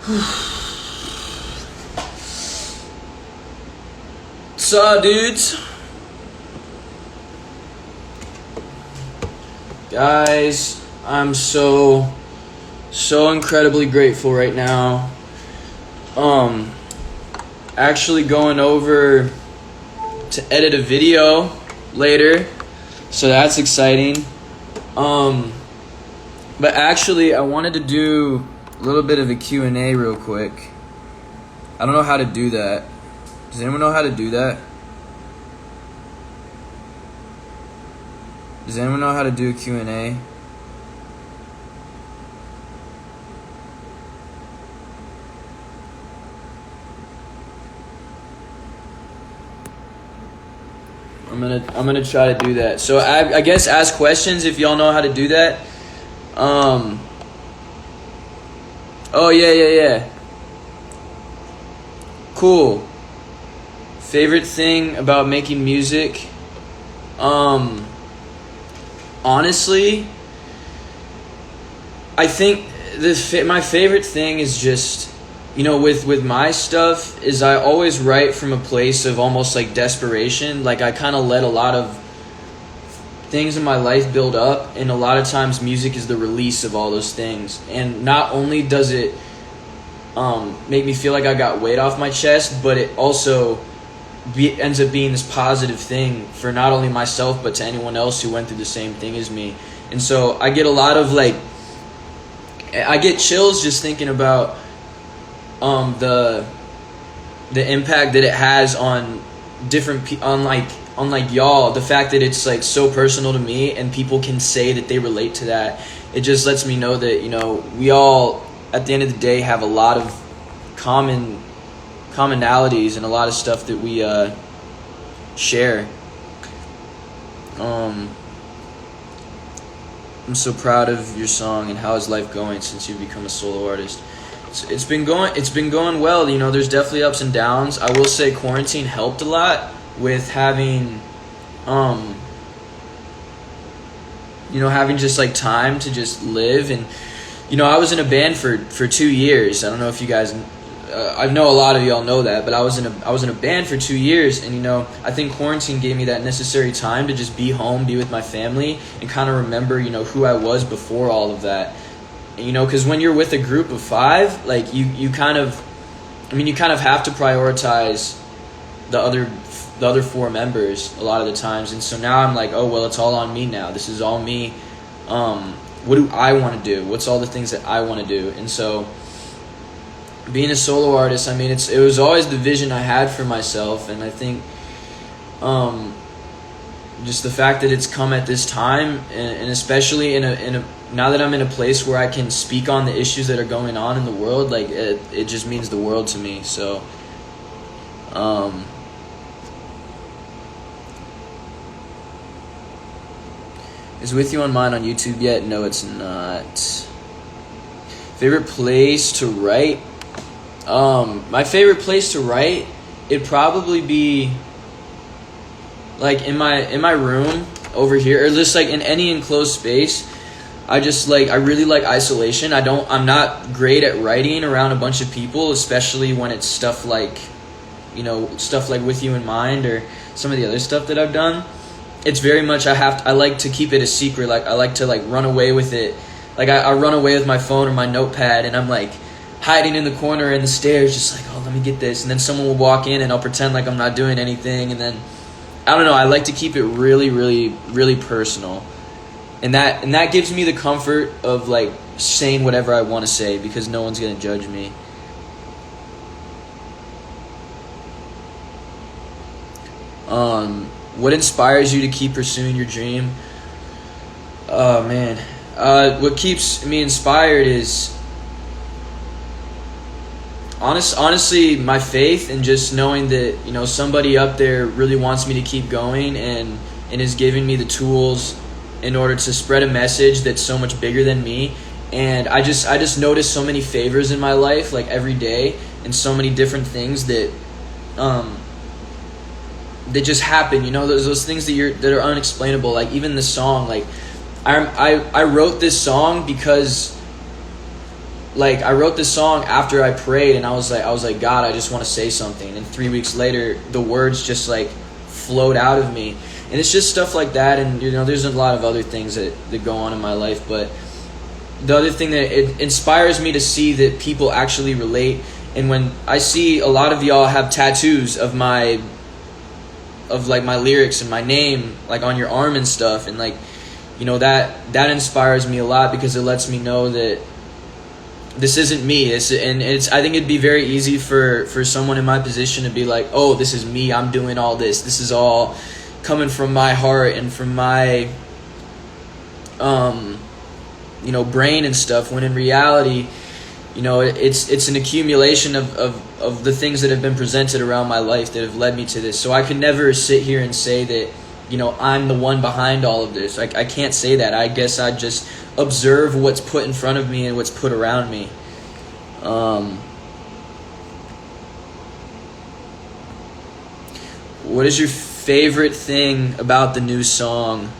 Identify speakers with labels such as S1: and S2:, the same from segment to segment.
S1: What's up, dudes? Guys, I'm so incredibly grateful right now. Actually going over to edit a video later, so that's exciting. But actually I wanted to do a little bit of a Q&A real quick. I don't know how to do that. Does anyone know how to do that? Does anyone know how to do a Q&A? I'm gonna try to do that. So I guess ask questions if y'all know how to do that. Oh yeah. Cool. Favorite thing about making music? Honestly, I think my favorite thing is just, with my stuff is I always write from a place of almost like desperation. Like I kind of let a lot of things in my life build up, and a lot of times music is the release of all those things. And not only does it make me feel like I got weight off my chest, but it also ends up being this positive thing for not only myself but to anyone else who went through the same thing as me. And so I get a lot of I get chills just thinking about the impact that it has on different people, on y'all. The fact that it's like so personal to me and people can say that they relate to that, it just lets me know that we all at the end of the day have a lot of commonalities and a lot of stuff that we share. I'm so proud of your song. And how is life going since you've become a solo artist? It's been going well. There's definitely ups and downs. I will say quarantine helped a lot with having having just like time to just live. And I was in a band for 2 years. I don't know if you guys I know a lot of y'all know that, but I was in a band for 2 years, and I think quarantine gave me that necessary time to just be home, be with my family, and kind of remember who I was before all of that. Because when you're with a group of 5, like you kind of have to prioritize the other 4 members a lot of the times. And so now I'm like, oh well, it's all on me now. This is all me. What do I want to do? What's all the things that I want to do? And so being a solo artist, it was always the vision I had for myself. And I think just the fact that it's come at this time, and especially in a now that I'm in a place where I can speak on the issues that are going on in the world, like it just means the world to me. So is With You on Mine on YouTube yet? No, it's not. Favorite place to write? My favorite place to write, it'd probably be like in my room over here, or just like in any enclosed space. I really like isolation. I'm not great at writing around a bunch of people, especially when it's stuff like With You in Mind or some of the other stuff that I've done. It's very much I like to keep it a secret. Like I like to run away with it. Like I run away with my phone or my notepad, and I'm like hiding in the corner in the stairs, just like, oh, let me get this. And then someone will walk in and I'll pretend like I'm not doing anything. And then, I don't know, I like to keep it really, really, really personal. And that gives me the comfort of like saying whatever I want to say, because no one's going to judge me. What inspires you to keep pursuing your dream? Oh, man. What keeps me inspired is honestly my faith, and just knowing that somebody up there really wants me to keep going and is giving me the tools in order to spread a message that's so much bigger than me. And I just notice so many favors in my life, like every day, and so many different things that just happen. Those things that are unexplainable. Like even the song, like I wrote this song because like I wrote this song after I prayed, and I was like, God, I just want to say something. And 3 weeks later, the words just like flowed out of me. And it's just stuff like that. And there's a lot of other things that go on in my life, but the other thing that it inspires me to see that people actually relate. And when I see a lot of y'all have tattoos of my lyrics and my name like on your arm and stuff, and like that inspires me a lot, because it lets me know that this isn't me. I think it'd be very easy for someone in my position to be like, oh, this is me, I'm doing all this, this is all coming from my heart and from my brain and stuff, when in reality it's an accumulation of the things that have been presented around my life that have led me to this. So I could never sit here and say that I'm the one behind all of this. I can't say that. I guess I just observe what's put in front of me and what's put around me. What is your favorite thing about the new song?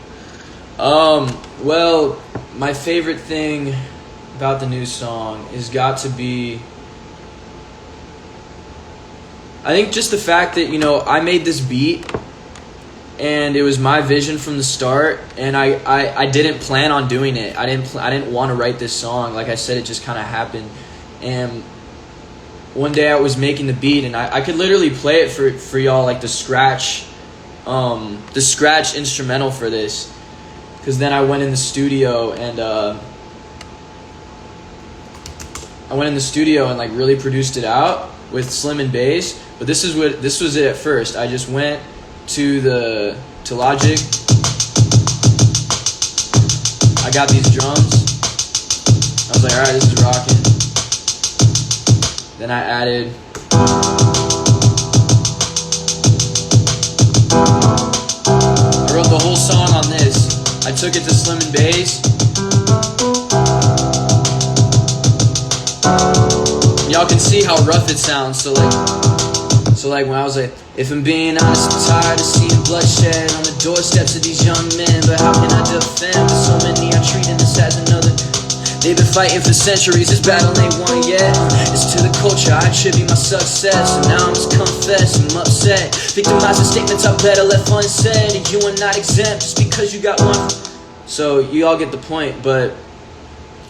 S1: Well, my favorite thing about the new song has got to be, I think, just the fact that I made this beat, and it was my vision from the start, and I didn't plan on doing it. I didn't want to write this song. Like I said, it just kind of happened. And one day I was making the beat, and I could literally play it for y'all, like the scratch instrumental for this, because then I went in the studio and like really produced it out with Slim and bass. But this was it at first. I just went to Logic. I got these drums. I was like, all right, this is rocking. Then I added I wrote the whole song on this. I took it to Slim and bass. Y'all can see how rough it sounds. So like when I was like, if I'm being honest, I'm tired of seeing bloodshed on the doorsteps of these young men. But how can I defend with so many I'm treating this as another? They've been fighting for centuries, this battle ain't won yet. It's to the culture I attribute my success, and now I must confess I'm upset. Victimizing statements I better left unsaid, and you are not exempt just because you got one. So you all get the point, but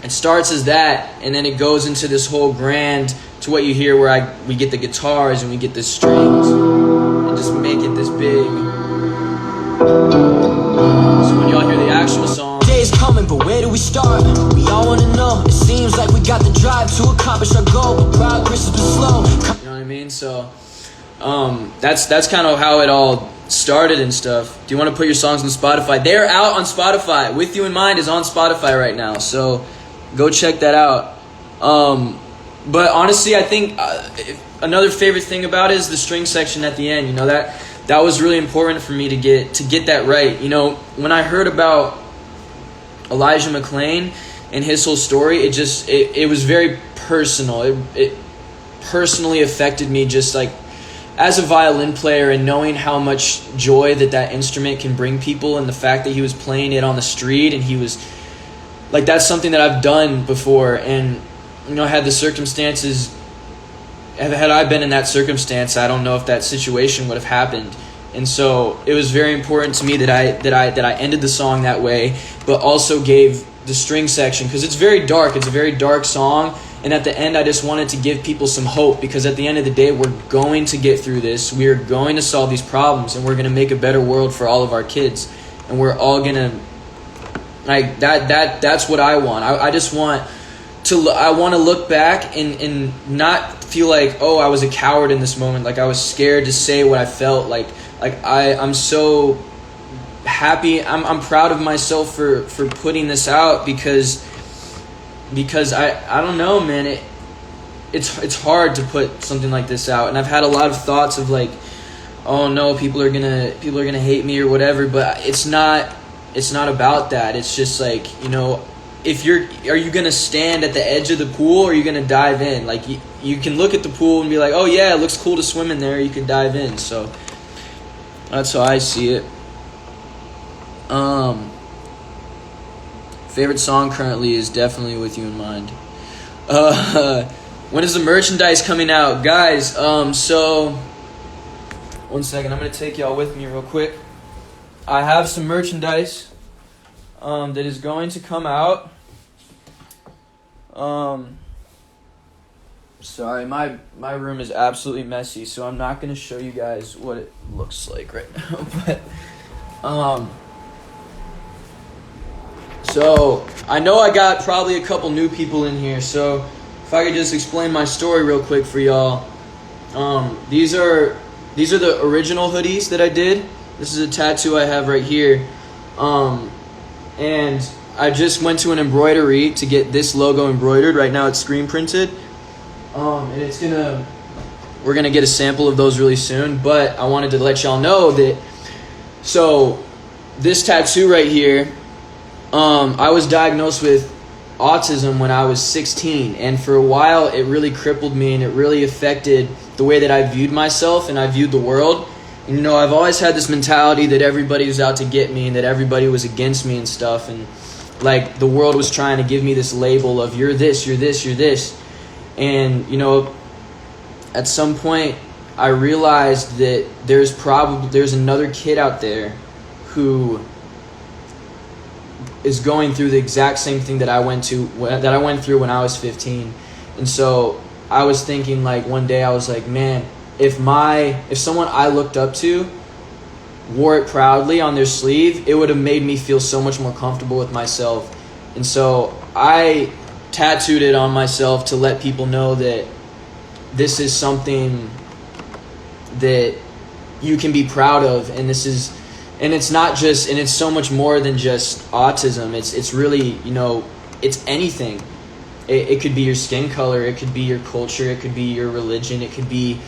S1: it starts as that, and then it goes into this whole grand, to what you hear where we get the guitars and we get the strings and just make it this big. So when y'all hear the actual song,
S2: day's coming, but where do we start? We all wanna know. It seems like we got the drive to accomplish our goal, but progress has been slow.
S1: You know what I mean? So that's kind of how it all started and stuff. Do you want to put your songs on Spotify? They're out on Spotify. With You in Mind is on Spotify right now, so go check that out. But honestly, I think another favorite thing about it is the string section at the end. That was really important for me to get that right. When I heard about Elijah McClain and his whole story, it was very personal. It personally affected me, just like as a violin player, and knowing how much joy that instrument can bring people, and the fact that he was playing it on the street, and he was like, that's something that I've done before. And had the circumstances, had I been in that circumstance, I don't know if that situation would have happened. And so it was very important to me that I ended the song that way, but also gave the string section, because it's very dark. It's a very dark song, and at the end I just wanted to give people some hope, because at the end of the day, we're going to get through this. We are going to solve these problems, and we're going to make a better world for all of our kids, and we're all going to, like, that's what I want. I just want to, I want to look back and not feel like, oh, I was a coward in this moment, like I was scared to say what I felt. Like I'm so happy. I'm proud of myself for putting this out, because I don't know, man, it's hard to put something like this out, and I've had a lot of thoughts of like, oh no, people are gonna hate me or whatever, but it's not about that. It's just like, are you gonna stand at the edge of the pool, or are you gonna dive in? Like you can look at the pool and be like, oh yeah, it looks cool to swim in there, you can dive in. So that's how I see it. Favorite song currently is definitely With You in Mind. When is the merchandise coming out? Guys, so, one second, I'm going to take y'all with me real quick. I have some merchandise that is going to come out. Sorry, my room is absolutely messy, so I'm not going to show you guys what it looks like right now. But, so, I know I got probably a couple new people in here, so if I could just explain my story real quick for y'all. These are the original hoodies that I did. This is a tattoo I have right here. And I just went to an embroidery to get this logo embroidered. Right now it's screen printed. And we're gonna get a sample of those really soon, but I wanted to let y'all know that, so this tattoo right here, I was diagnosed with autism when I was 16, and for a while it really crippled me, and it really affected the way that I viewed myself and I viewed the world. And, I've always had this mentality that everybody was out to get me and that everybody was against me and stuff, and like the world was trying to give me this label of you're this, you're this, you're this. And, at some point I realized that there's another kid out there who is going through the exact same thing that I went through when I was 15. And so I was thinking, like, one day I was like, man, if someone I looked up to wore it proudly on their sleeve, it would have made me feel so much more comfortable with myself. And so I tattooed it on myself to let people know that this is something that you can be proud of, and it's not just, and it's so much more than just autism. It's really, it's anything. It could be your skin color, it could be your culture, it could be your religion, it could be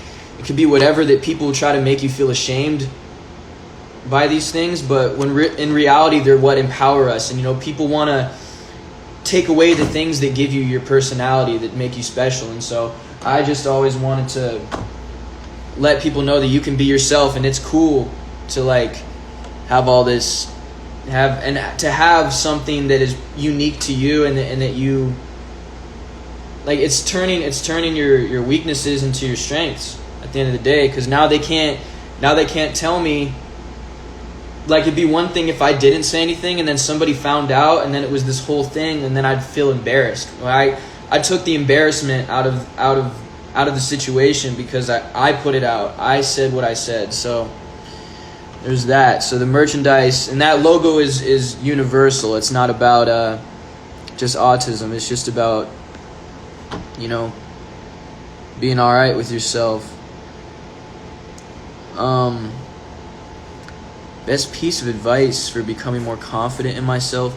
S1: whatever, that people try to make you feel ashamed by these things, but when in reality they're what empower us. And people want to take away the things that give you your personality, that make you special. And so I just always wanted to let people know that you can be yourself, and it's cool to like have all this, to have something that is unique to you, and that you like, it's turning your weaknesses into your strengths at the end of the day. Because now they can't tell me, like, it'd be one thing if I didn't say anything and then somebody found out, and then it was this whole thing, and then I'd feel embarrassed. I took the embarrassment out of the situation because I put it out. I said what I said. So there's that. So the merchandise, and that logo is universal. It's not about just autism. It's just about being all right with yourself. Best piece of advice for becoming more confident in myself.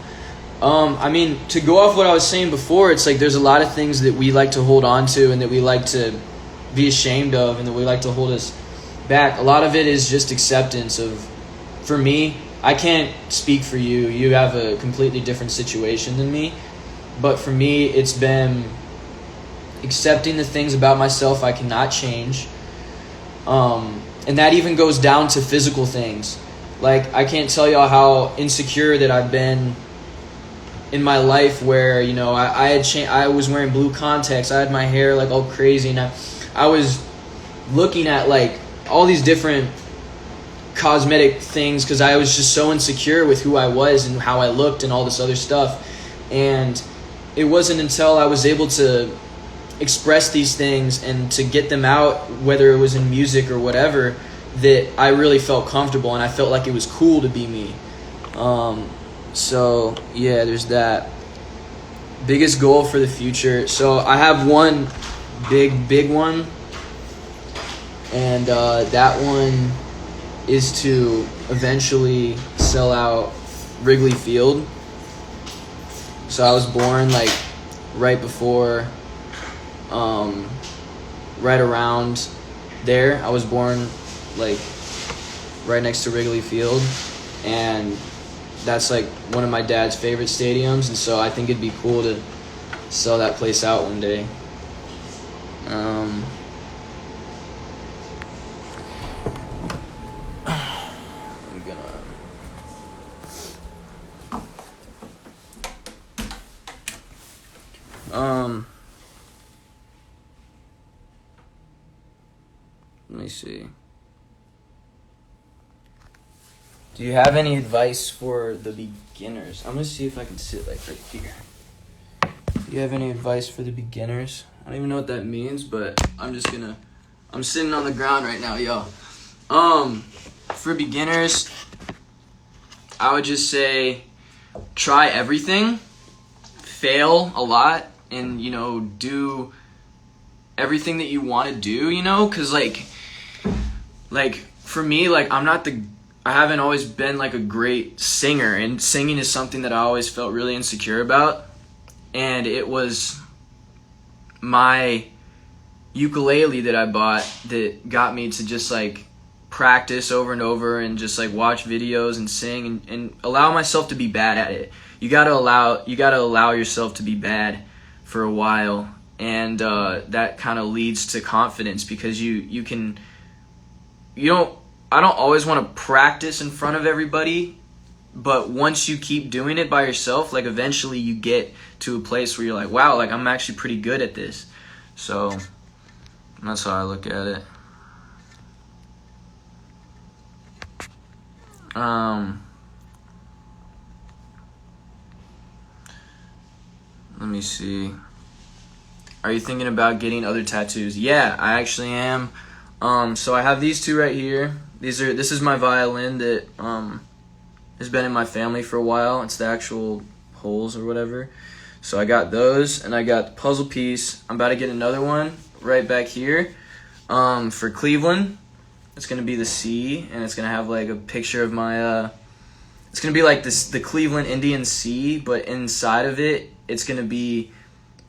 S1: To go off what I was saying before, it's like there's a lot of things that we like to hold on to and that we like to be ashamed of and that we like to hold us back. A lot of it is just acceptance of, for me, I can't speak for you. You have a completely different situation than me. But for me, it's been accepting the things about myself I cannot change. And that even goes down to physical things. Like, I can't tell y'all how insecure that I've been in my life, where I was wearing blue contacts, I had my hair like all crazy, and I was looking at like all these different cosmetic things because I was just so insecure with who I was and how I looked and all this other stuff. And it wasn't until I was able to express these things and to get them out, whether it was in music or whatever, that I really felt comfortable and I felt like it was cool to be me. So yeah, there's that. Biggest goal for the future. So I have one big one, and that one is to eventually sell out Wrigley Field. So I was born like right before, right around there. I was born like right next to Wrigley Field, and that's like one of my dad's favorite stadiums, and so I think it'd be cool to sell that place out one day. me see. Do you have any advice for the beginners? I'm gonna see if I can sit like right here. Do you have any advice for the beginners? I don't even know what that means, but I'm sitting on the ground right now, yo. For beginners, I would just say try everything, fail a lot, and, you know, do everything that you want to do, you know? Because, like, for me, like, I haven't always been, like, a great singer, and singing is something that I always felt really insecure about. And it was my ukulele that I bought that got me to just, like, practice over and over and just, like, watch videos and sing and allow myself to be bad at it. You gotta allow yourself to be bad for a while, and that kind of leads to confidence, because I don't always want to practice in front of everybody, but once you keep doing it by yourself, like, eventually you get to a place where you're like, wow, like, I'm actually pretty good at this. So that's how I look at it. Let me see. Are you thinking about getting other tattoos? Yeah, I actually am. So I have these two right here. This is my violin that has been in my family for a while. It's the actual holes or whatever. So I got those, and I got the puzzle piece. I'm about to get another one right back here for Cleveland. It's gonna be the C, and it's gonna have like a picture of my. It's gonna be like the Cleveland Indian C, but inside of it, it's gonna be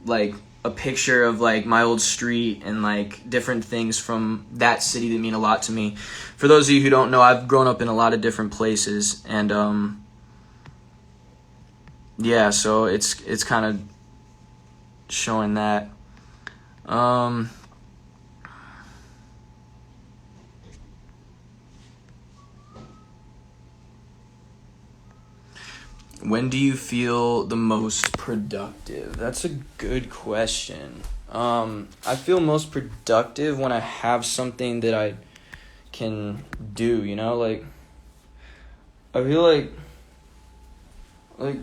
S1: like a picture of like my old street and like different things from that city that mean a lot to me. For those of you who don't know, I've grown up in a lot of different places, and yeah, so it's kind of showing that. When do you feel the most productive? That's a good question. I feel most productive when I have something that I can do, you know? Like, I feel like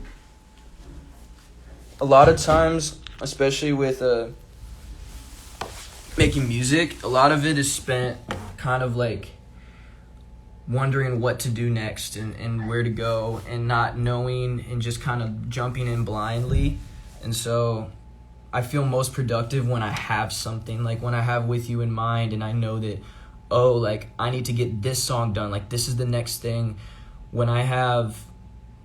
S1: a lot of times, especially with making music, a lot of it is spent kind of like wondering what to do next and where to go, and not knowing, and just kind of jumping in blindly. And so I feel most productive when I have something, like when I have With You in mind, and I know that, oh, like, I need to get this song done, like this is the next thing. When I have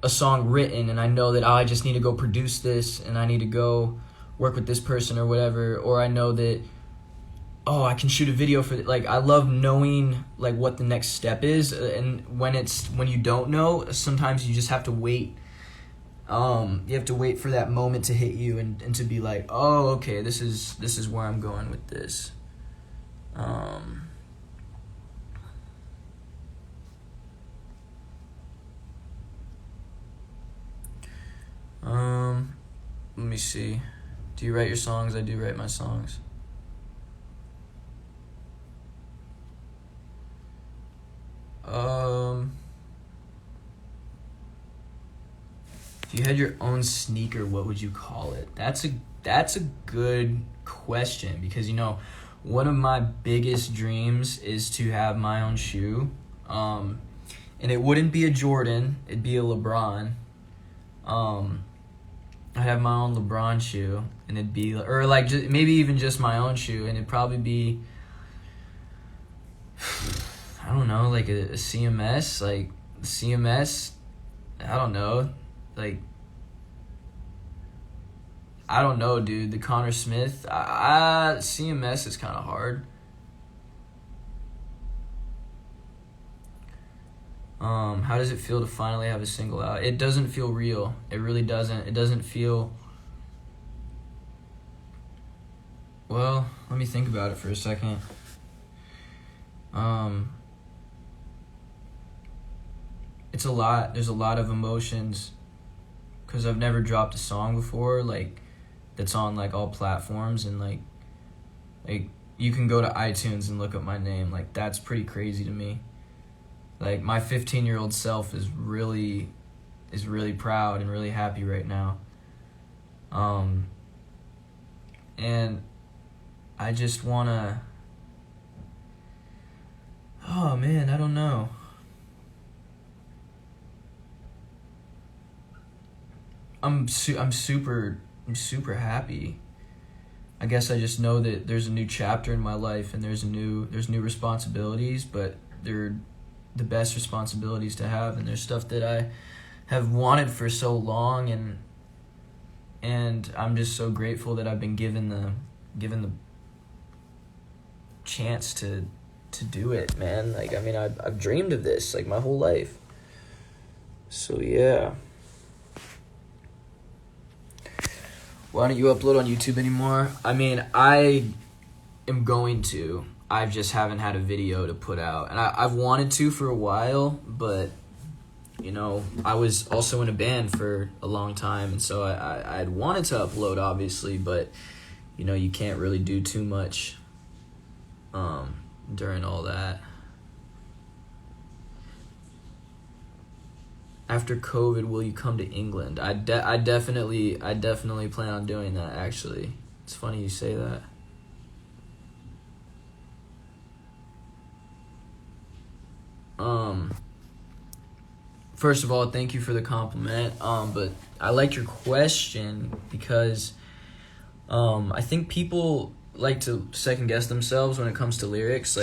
S1: a song written and I know that, oh, I just need to go produce this, and I need to go work with this person or whatever, or I know that, oh, I can shoot a video for it. Like, I love knowing like what the next step is, and when you don't know, sometimes you just have to wait. You have to wait for that moment to hit you, and to be like, oh, okay, this is where I'm going with this. Let me see. Do you write your songs? I do write my songs. If you had your own sneaker, what would you call it? That's a good question, because, you know, one of my biggest dreams is to have my own shoe. And it wouldn't be a Jordan, it'd be a LeBron. I'd have my own LeBron shoe, and it'd be, or like maybe even just my own shoe, and it'd probably be, I don't know, like a CMS, like CMS, I don't know, like, I don't know, dude, the Conor Smith, CMS is kind of hard. How does it feel to finally have a single out? It doesn't feel real. It really doesn't. It doesn't feel... Well, let me think about it for a second. It's a lot. There's a lot of emotions, because I've never dropped a song before, like, that's on like all platforms, and like you can go to iTunes and look up my name. Like, that's pretty crazy to me. Like, my 15-year-old self is really proud and really happy right now. And I just wanna, oh man, I don't know. I'm super happy. I guess I just know that there's a new chapter in my life, and there's new responsibilities, but they're the best responsibilities to have, and there's stuff that I have wanted for so long, and I'm just so grateful that I've been given the chance to do it, man. Like, I mean, I've dreamed of this like my whole life. So yeah. Why don't you upload on YouTube anymore? I mean, I am going to. I just haven't had a video to put out. And I've wanted to for a while, but, you know, I was also in a band for a long time, and so I had wanted to upload, obviously, but, you know, you can't really do too much during all that. After COVID, will you come to England? I definitely plan on doing that, actually. It's funny you say that. First of all, thank you for the compliment. But I like your question because I think people like to second guess themselves when it comes to lyrics.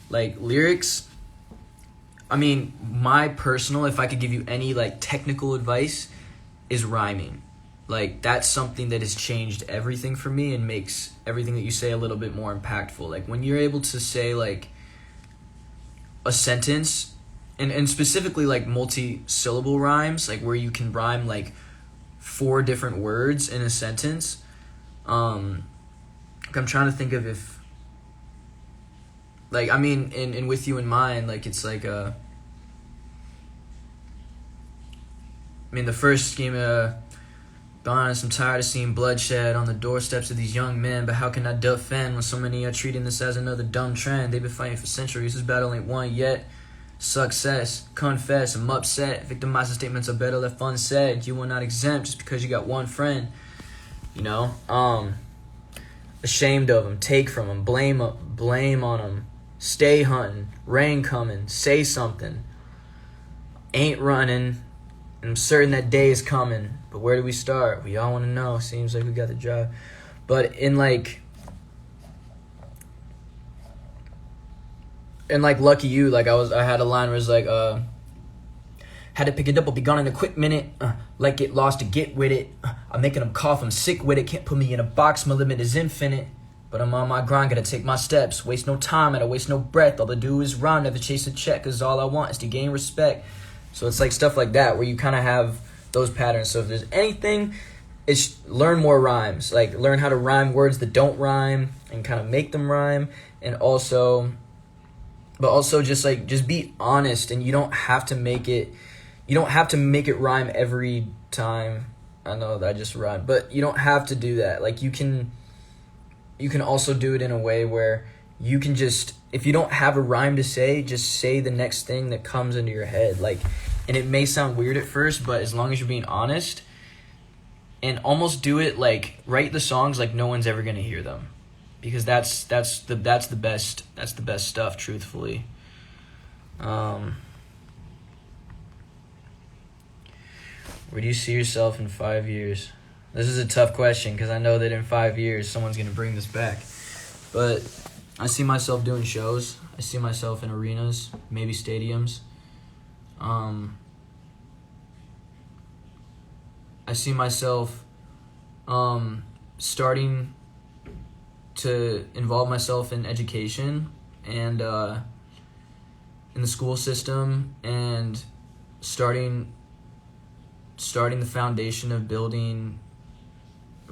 S1: Like lyrics, I mean, my personal, if I could give you any, like, technical advice, is rhyming. Like, that's something that has changed everything for me and makes everything that you say a little bit more impactful. Like, when you're able to say, like, a sentence, and specifically, like, multi-syllable rhymes, like, where you can rhyme, like, 4 different words in a sentence. I'm trying to think of if, like, I mean, in With You in Mind, like, it's like, I mean, the first scheme, be honest, I'm tired of seeing bloodshed on the doorsteps of these young men, but how can I defend when so many are treating this as another dumb trend? They've been fighting for centuries, this battle ain't won yet. Success, confess, I'm upset, victimizing statements are better left unsaid. You are not exempt just because you got one friend, you know? Ashamed of them, take from them, blame on them. Stay hunting, rain coming, say something. Ain't running, and I'm certain that day is coming. But where do we start? We all want to know. Seems like we got the drive. But in like Lucky You, like I had a line where it's like, had to pick it up, I'll be gone in a quick minute. Like get lost to get with it. I'm making them cough, I'm sick with it. Can't put me in a box, my limit is infinite. But I'm on my grind, gotta take my steps. Waste no time, I don't waste no breath. All I do is rhyme, never chase a check, cause all I want is to gain respect. So it's like stuff like that, where you kind of have those patterns. So if there's anything, it's learn more rhymes. Like, learn how to rhyme words that don't rhyme, and kind of make them rhyme. And also just be honest, and you don't have to make it rhyme every time. I know that I just rhymed, but you don't have to do that. Like, you can also do it in a way where you can just, if you don't have a rhyme to say, just say the next thing that comes into your head. Like, and it may sound weird at first, but as long as you're being honest, and almost do it like, write the songs like no one's ever gonna hear them, because that's the best stuff, truthfully. Where do you see yourself in 5 years? This is a tough question, because I know that in 5 years someone's going to bring this back. But I see myself doing shows. I see myself in arenas, maybe stadiums. I see myself starting to involve myself in education and in the school system, and starting the foundation of building,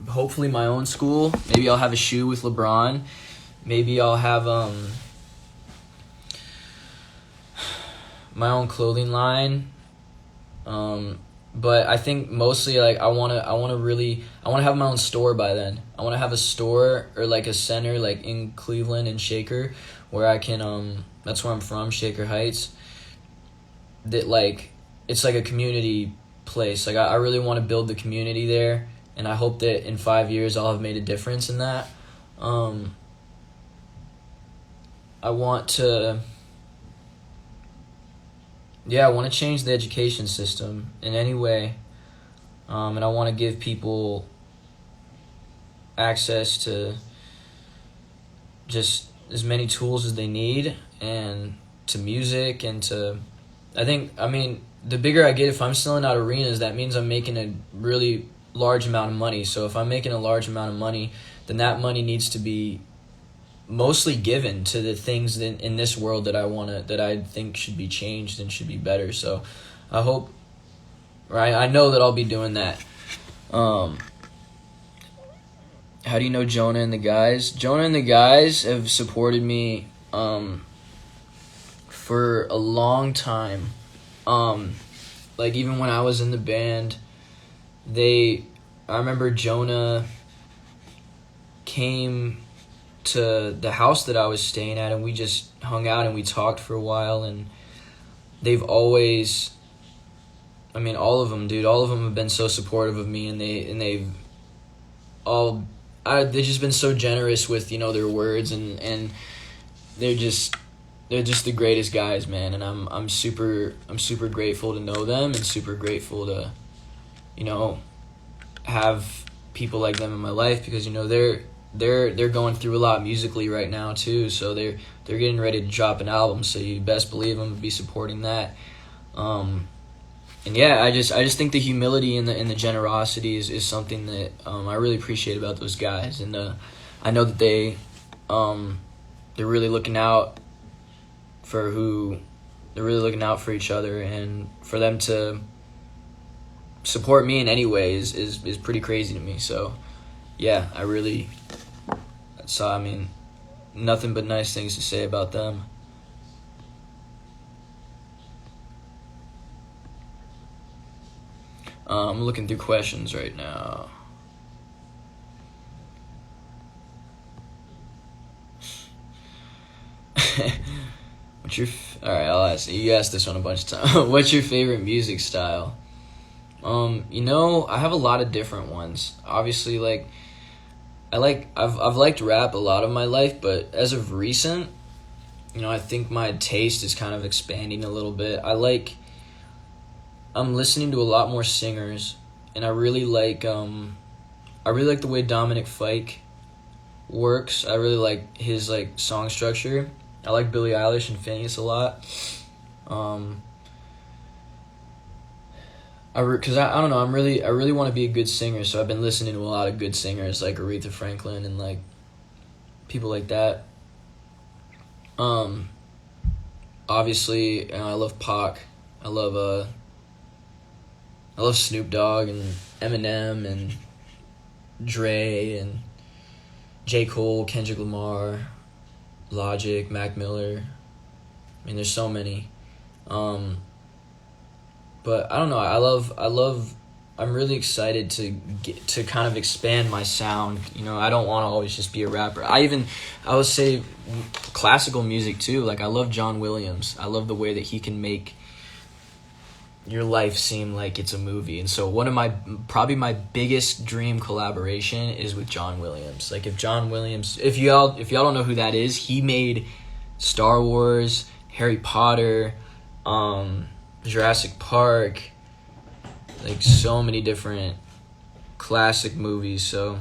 S1: hopefully, my own school. Maybe I'll have a shoe with LeBron. Maybe I'll have my own clothing line. But I think mostly like I want to have my own store by then. I want to have a store or like a center like in Cleveland and Shaker where I can that's where I'm from, Shaker Heights. That like it's like a community place. Like I really want to build the community there, and I hope that in 5 years I'll have made a difference in that. I want to change the education system in any way, and I want to give people access to just as many tools as they need, and to music, and to, the bigger I get, if I'm selling out arenas, that means I'm making a really large amount of money. So if I'm making a large amount of money, then that money needs to be mostly given to the things in this world that I think should be changed and should be better. So I hope, right? I know that I'll be doing that. How do you know Jonah and the guys? Jonah and the guys have supported me for a long time. Like even when I was in the band, I remember Jonah came to the house that I was staying at, and we just hung out and we talked for a while, and they've always, all of them have been so supportive of me, and they've just been so generous with, their words, and they're just the greatest guys, man, and I'm super grateful to know them, and super grateful to, have people like them in my life, because, they're going through a lot musically right now too, so they're getting ready to drop an album, so you best believe I'm gonna be supporting that. And yeah, I just think the humility and the generosity is something that I really appreciate about those guys, and I know that they're really looking out for each other, and for them to support me in any way is pretty crazy to me. So yeah, nothing but nice things to say about them. I'm looking through questions right now. Alright, I'll ask you. You asked this one a bunch of times. What's your favorite music style? I have a lot of different ones. Obviously, like, I've liked rap a lot of my life, but as of recent, I think my taste is kind of expanding a little bit. I'm listening to a lot more singers, and I really like the way Dominic Fike works. I really like his song structure. I like Billie Eilish and Phineas a lot. Because I don't know, I really want to be a good singer, so I've been listening to a lot of good singers like Aretha Franklin and like people like that. Obviously, I love Pac. I love Snoop Dogg and Eminem and Dre and J. Cole, Kendrick Lamar, Logic, Mac Miller. There's so many. But I don't know. I'm really excited to kind of expand my sound. I don't want to always just be a rapper. I would say classical music too. Like, I love John Williams. I love the way that he can make your life seem like it's a movie. And so probably my biggest dream collaboration is with John Williams. Like, if y'all don't know who that is, he made Star Wars, Harry Potter, Jurassic Park, like so many different classic movies. So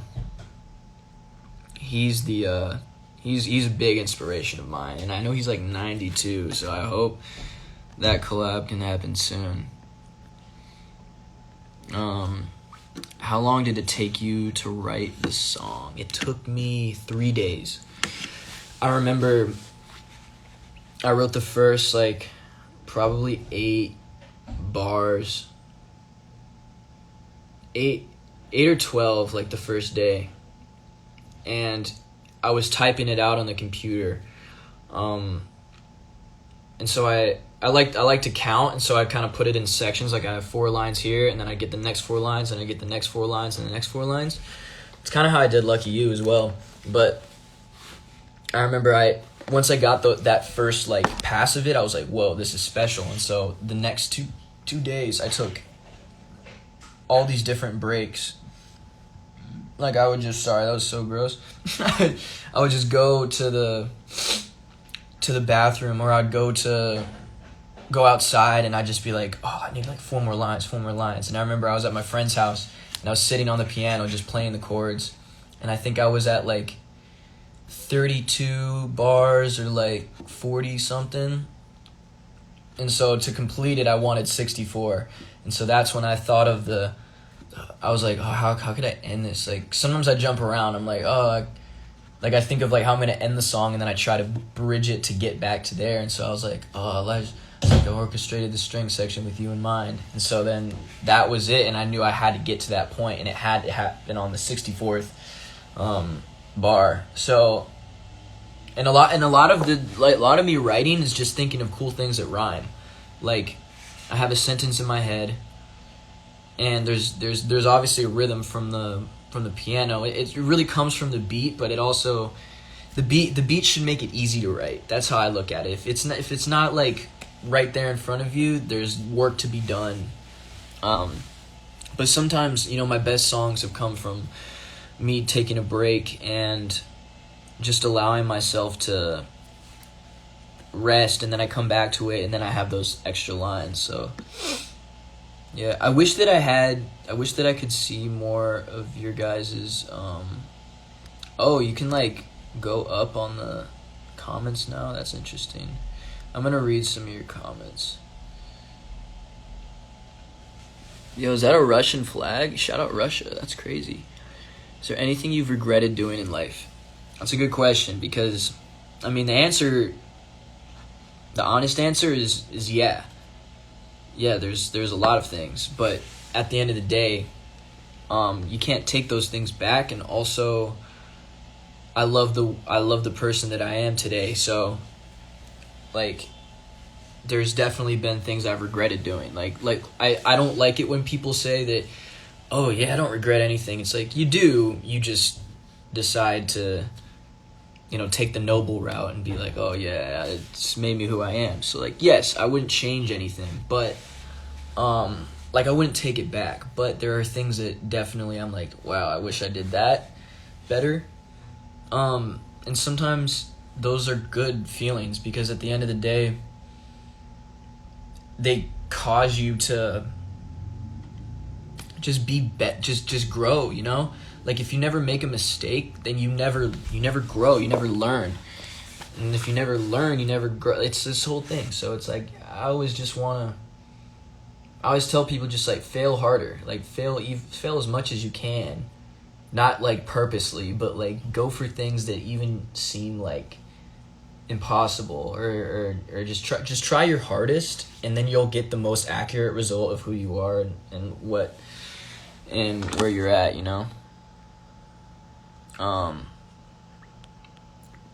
S1: he's a big inspiration of mine, and I know he's like 92, so I hope that collab can happen soon. How long did it take you to write this song? It took me 3 days. I remember I wrote the first probably 8 bars, 8 or 12 the first day, and I was typing it out on the computer, and so I I like to count, and so I kind of put it in sections. Like I have 4 lines here, and then I get the next 4 lines, and I get the next 4 lines, and the next 4 lines. It's kind of how I did Lucky You as well. But I remember once I got that first like pass of it, I was like, whoa, this is special. And so the next two days, I took all these different breaks. Like I would just, sorry, that was so gross. I would just go to the bathroom, or I'd go outside, and I'd just be like, oh, I need like 4 more lines. And I remember I was at my friend's house, and I was sitting on the piano just playing the chords, and I think I was at like 32 bars or like 40 something. And so to complete it, I wanted 64. And so that's when I thought of I was like, oh, how could I end this? Like sometimes I jump around. I'm like, oh, like I think of like how I'm going to end the song, and then I try to bridge it to get back to there. And so I was like, oh, I orchestrated the string section with you in mind. And so then that was it, and I knew I had to get to that point, and it had to happen on the 64th bar. So and a lot of me writing is just thinking of cool things that rhyme. Like I have a sentence in my head, and there's obviously a rhythm from the piano. It really comes from the beat, but it also the beat should make it easy to write. That's how I look at it. If it's not like right there in front of you, there's work to be done. But sometimes, my best songs have come from me taking a break and just allowing myself to rest, and then I come back to it, and then I have those extra lines. So yeah, I wish that I could see more of your guys's you can like go up on the comments now. That's interesting. I'm gonna read some of your comments. Yo, is that a Russian flag? Shout out Russia. That's crazy. Is there anything you've regretted doing in life? That's a good question, because the honest answer is yeah. Yeah, there's a lot of things, but at the end of the day, you can't take those things back. And also, I love the person that I am today. So, like, there's definitely been things I've regretted doing. Like I don't like it when people say that, oh yeah, I don't regret anything. It's like, you do. You just decide to, take the noble route and be like, oh yeah, it's made me who I am. So like, yes, I wouldn't change anything, but like I wouldn't take it back. But there are things that definitely I'm like, wow, I wish I did that better. And sometimes those are good feelings, because at the end of the day, they cause you to just just grow, Like if you never make a mistake, then you never grow, you never learn. And if you never learn, you never grow. It's this whole thing. So it's like, I always tell people, just like fail harder. Like fail as much as you can. Not like purposely, but like go for things that even seem like impossible, or just try your hardest, and then you'll get the most accurate result of who you are and where you're at,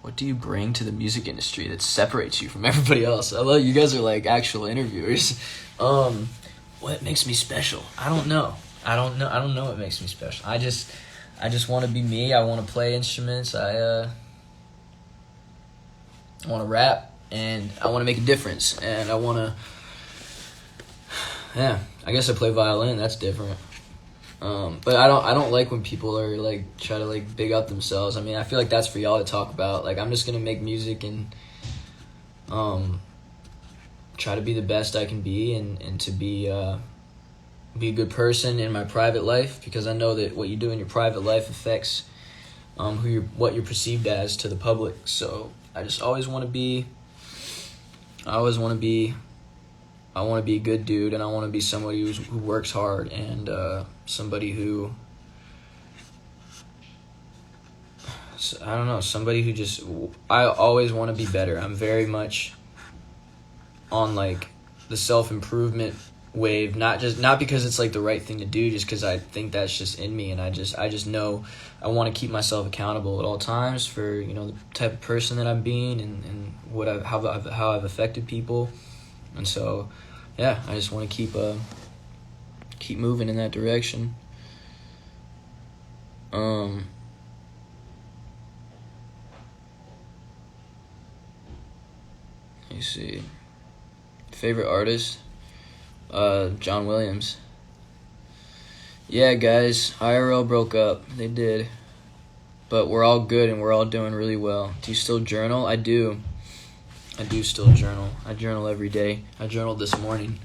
S1: What do you bring to the music industry that separates you from everybody else? I love you guys are like actual interviewers. What makes me special? I don't know what makes me special. I just want to be me. I want to play instruments. I want to rap, and I want to make a difference, and I want to, I guess I play violin. That's different. But I don't like when people are like try to like big up themselves. I feel like that's for y'all to talk about. Like, I'm just gonna make music and try to be the best I can be, and to be a good person in my private life, because I know that what you do in your private life affects what you're perceived as to the public. So I just always want to be a good dude, and I want to be somebody who works hard, and somebody who, I don't know, somebody who just, I always want to be better. I'm very much on like the self-improvement wave, not because it's like the right thing to do, just because I think that's just in me, and I just know I want to keep myself accountable at all times for the type of person that I'm being, and how I've affected people. And so, yeah, I just want to keep moving in that direction. Let me see. Favorite artist? John Williams. Yeah, guys, IRL broke up. They did. But we're all good and we're all doing really well. Do you still journal? I do. I do still journal. I journal every day. I journaled this morning.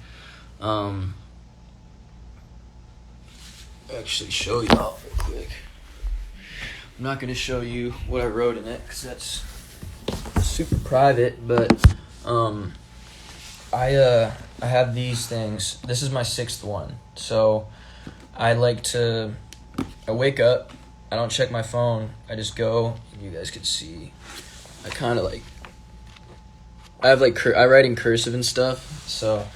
S1: Actually show you all real quick. I'm not going to show you what I wrote in it because that's super private, but I have these things. This is my 6th one. So I wake up, I don't check my phone, I just go, you guys can see, I kind of I write in cursive and stuff, so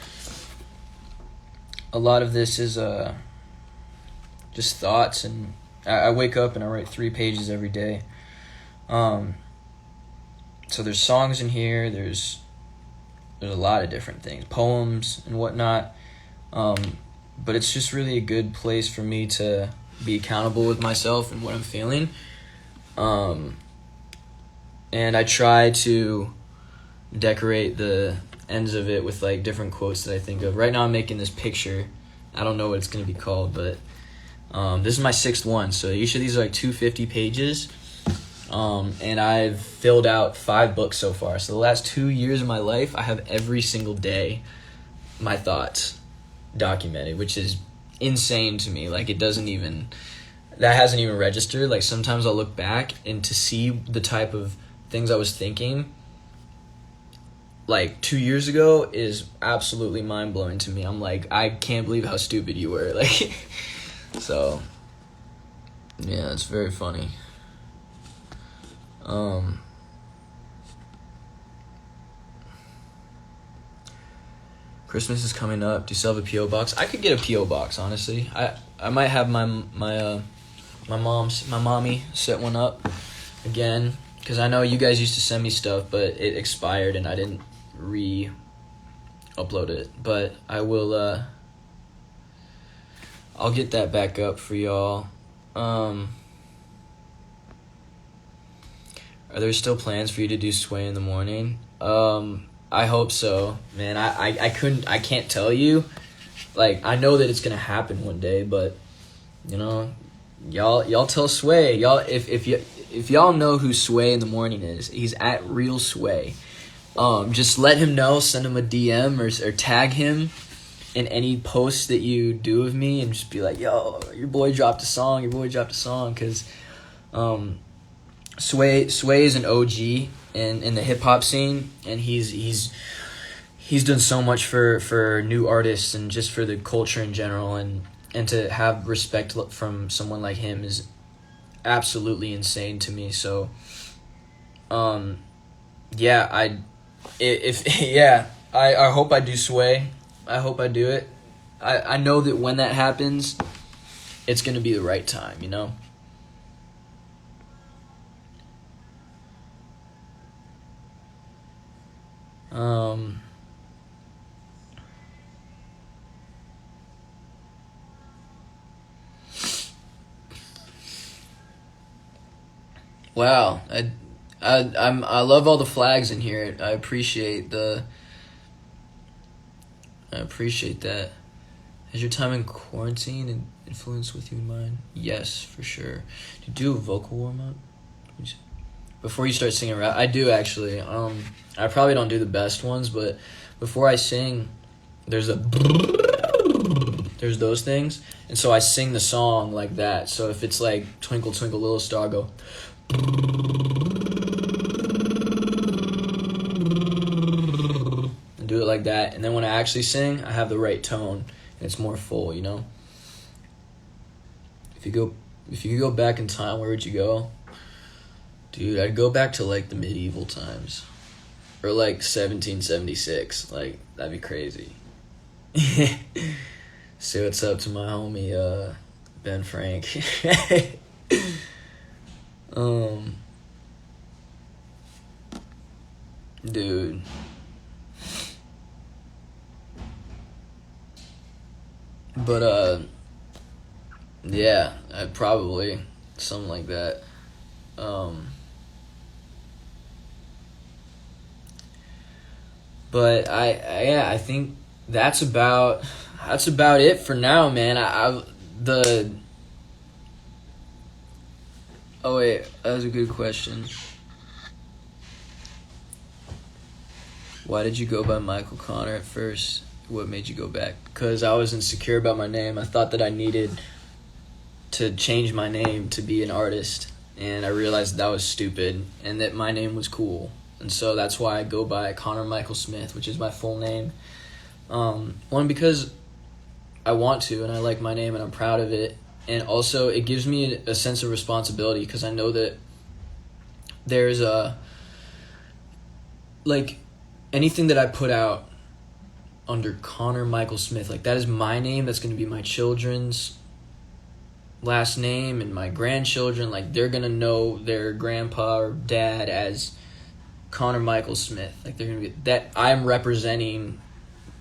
S1: a lot of this is just thoughts, and I wake up and I write 3 pages every day. So there's songs in here, there's a lot of different things, poems and whatnot, but it's just really a good place for me to be accountable with myself and what I'm feeling. And I try to decorate the ends of it with like different quotes that I think of. Right now I'm making this picture. I don't know what it's going to be called, but this is my 6th one. So each of these are like 250 pages. And I've filled out 5 books so far. So the last 2 years of my life, I have every single day my thoughts documented, which is insane to me. Like that hasn't even registered. Like sometimes I'll look back and to see the type of things I was thinking like 2 years ago is absolutely mind-blowing to me. I'm like, I can't believe how stupid you were. Like, so yeah, it's very funny. Christmas is coming up. Do you still have a P.O. box? I could get a P.O. box, honestly. I might have my mommy set one up again, because I know you guys used to send me stuff, but it expired and I didn't re-upload it. But I will, I'll get that back up for y'all. Are there still plans for you to do Sway in the morning? I hope so, man. I can't tell you. Like, I know that it's gonna happen one day, but you know, y'all tell Sway. Y'all, if y'all know who Sway in the morning is, he's at Real Sway. Just let him know. Send him a DM or tag him in any post that you do of me, and just be like, "Yo, your boy dropped a song. Your boy dropped a song." Because Sway is an OG in the hip hop scene, and he's done so much for new artists and just for the culture in general, and to have respect from someone like him is absolutely insane to me. So yeah, I hope I do Sway. I hope I do it. I know that when that happens, it's gonna be the right time, you know. Wow, I love all the flags in here. I appreciate that. Has your time in quarantine and influence with you in mind? Yes, for sure. Do you do a vocal warm up before you start singing rap? I do, actually. I probably don't do the best ones, but before I sing, there's those things, and so I sing the song like that. So if it's like Twinkle Twinkle Little Star, I go and do it like that, and then when I actually sing, I have the right tone and it's more full, you know. If you could go back in time, where would you go? Dude, I'd go back to like the medieval times, or like 1776. Like, that'd be crazy. See what's up to my homie Ben Frank. Dude, But yeah, I probably something like that. But I think that's about it for now, man. Oh wait, that was a good question. Why did you go by Michael Conor at first? What made you go back? Because I was insecure about my name. I thought that I needed to change my name to be an artist, and I realized that was stupid and that my name was cool. And so that's why I go by Conor Michael Smith, which is my full name. One, because I want to, and I like my name, and I'm proud of it. And also, it gives me a sense of responsibility, because I know that there's anything that I put out under Conor Michael Smith, like, that is my name. That's going to be my children's last name, and my grandchildren, like, they're going to know their grandpa or dad as Conor Michael Smith. Like, they're going to be that I'm representing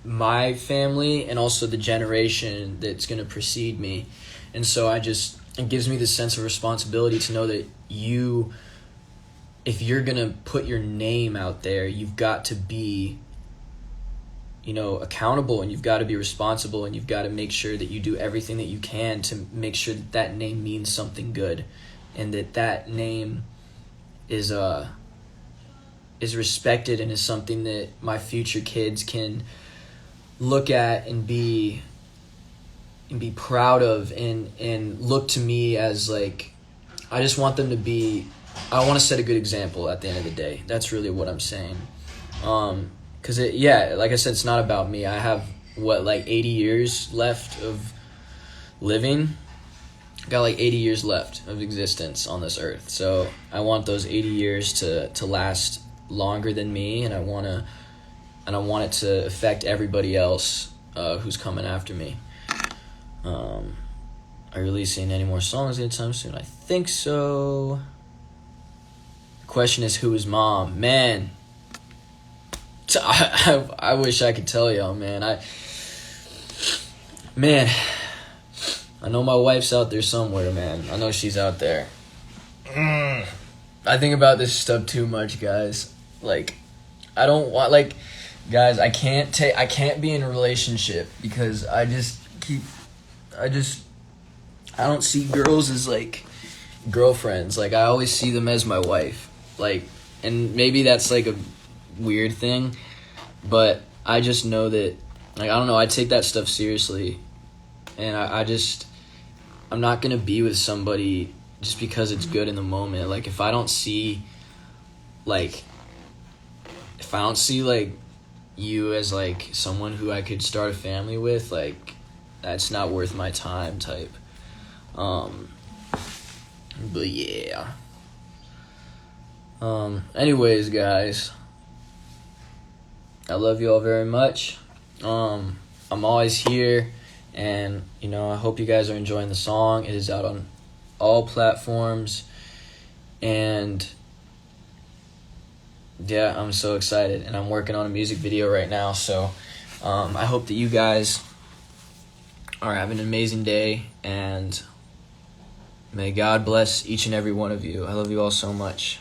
S1: my family and also the generation that's going to precede me. And so it gives me this sense of responsibility to know that if you're going to put your name out there, you've got to be, accountable, and you've got to be responsible, and you've got to make sure that you do everything that you can to make sure that name means something good, and that name is respected and is something that my future kids can look at and be proud of, and look to me as, like, I just want them to be, I want to set a good example at the end of the day. That's really what I'm saying. Because like I said, it's not about me. I have 80 years left of living. I got 80 years left of existence on this earth. So I want those 80 years to last longer than me, and I want it to affect everybody else who's coming after me. Are you releasing any more songs anytime soon? I think so. The question is, who is mom? Man, I wish I could tell y'all, man. I know my wife's out there somewhere, man. I know she's out there. I think about this stuff too much, guys. Like, I don't want, guys, I can't be in a relationship because I don't see girls as, girlfriends. I always see them as my wife. And maybe that's, a weird thing, but I just know that, I don't know, I take that stuff seriously, and I'm not gonna be with somebody just because it's good in the moment. If I don't see you as someone who I could start a family with, that's not worth my time type. But yeah. Anyways, guys, I love you all very much. I'm always here, and I hope you guys are enjoying the song. It is out on all platforms, and yeah, I'm so excited, and I'm working on a music video right now, so I hope that you guys are having an amazing day, and may God bless each and every one of you. I love you all so much.